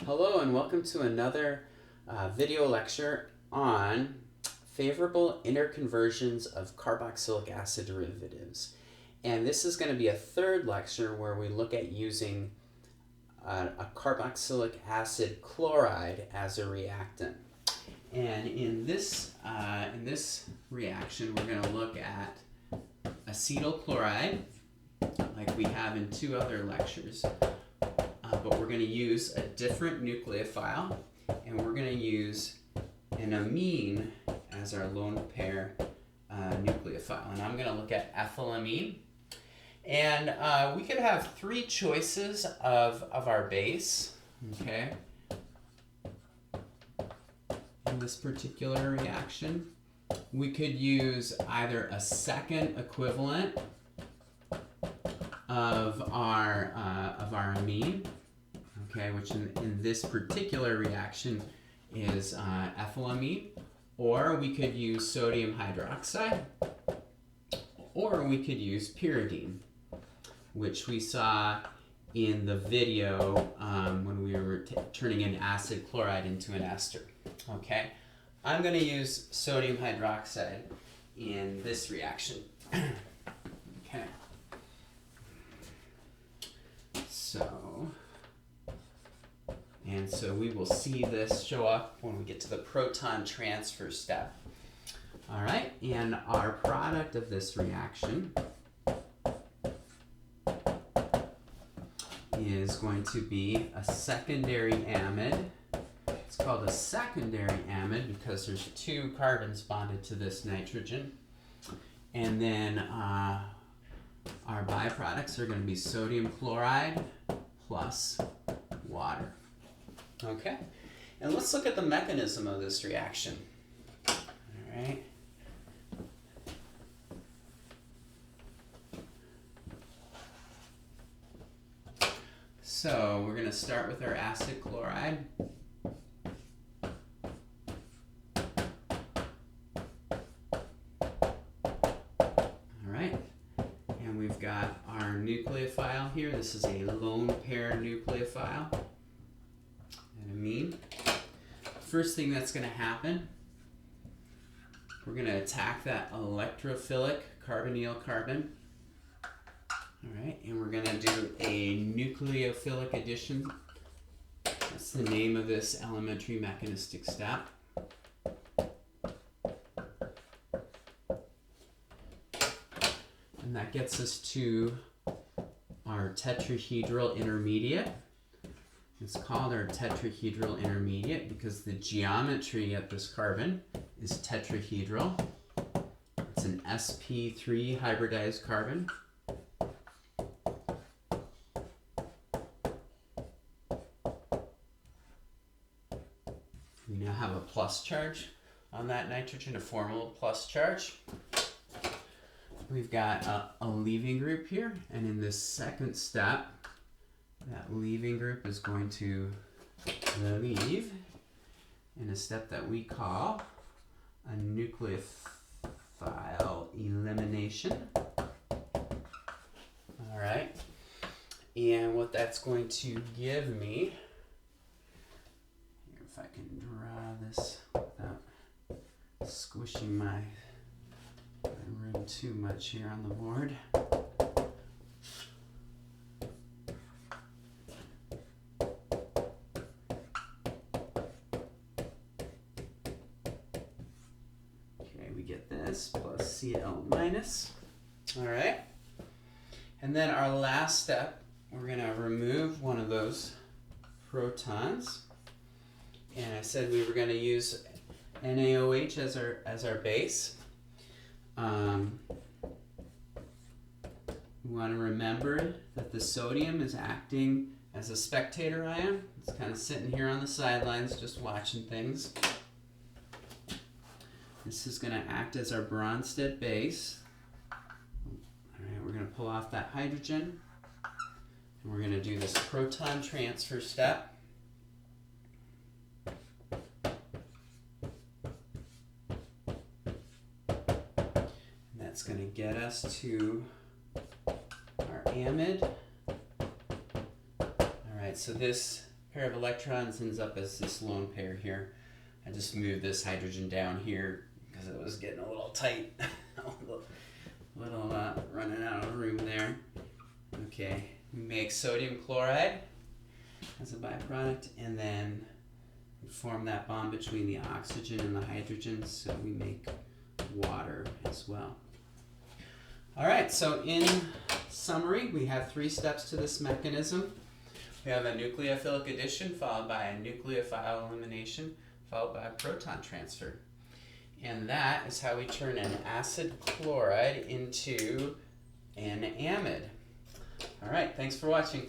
Hello and welcome to another video lecture on favorable interconversions of carboxylic acid derivatives. And this is going to be a third lecture where we look at using a carboxylic acid chloride as a reactant. And in this reaction, we're going to look at acetyl chloride, like we have in two other lectures. But we're going to use a different nucleophile, and we're going to use an amine as our lone pair nucleophile. And I'm going to look at ethylamine. And we could have three choices of our base, okay, in this particular reaction. We could use either a second equivalent of our amine, okay, which in this particular reaction is ethylamine, or we could use sodium hydroxide, or we could use pyridine, which we saw in the video when we were turning an acid chloride into an ester. Okay, I'm going to use sodium hydroxide in this reaction. Okay, so we will see this show up when we get to the proton transfer step. All right, and our product of this reaction is going to be a secondary amide. It's called a secondary amide because there's two carbons bonded to this nitrogen. And then our byproducts are going to be sodium chloride plus water. Okay, and let's look at the mechanism of this reaction. All right. So we're going to start with our acid chloride. Got our nucleophile here. This is a lone pair nucleophile, an amine. First thing that's going to happen, we're going to attack that electrophilic carbonyl carbon. All right, and we're going to do a nucleophilic addition. That's the name of this elementary mechanistic step. And that gets us to our tetrahedral intermediate. It's called our tetrahedral intermediate because the geometry of this carbon is tetrahedral. It's an sp3 hybridized carbon. We now have a plus charge on that nitrogen, a formal plus charge. We've got a leaving group here, and in this second step, that leaving group is going to leave in a step that we call a nucleophile elimination. All right, and what that's going to give me, if I can draw this without squishing my room too much here on the board. Okay, we get this plus Cl minus. All right, and then our last step, we're going to remove one of those protons, and I said we were going to use NaOH as our base. We want to remember that the sodium is acting as a spectator ion. It's kind of sitting here on the sidelines just watching things. This is going to act as our Bronsted base. All right, we're going to pull off that hydrogen, and we're going to do this proton transfer step. That's going to get us to our amide. All right, so this pair of electrons ends up as this lone pair here. I just moved this hydrogen down here because it was getting a little tight. Running out of room there. Okay, we make sodium chloride as a byproduct, and then we form that bond between the oxygen and the hydrogen, so we make water as well. All right, so in summary, we have 3 steps to this mechanism. We have a nucleophilic addition followed by a nucleophile elimination followed by a proton transfer. And that is how we turn an acid chloride into an amide. All right, thanks for watching.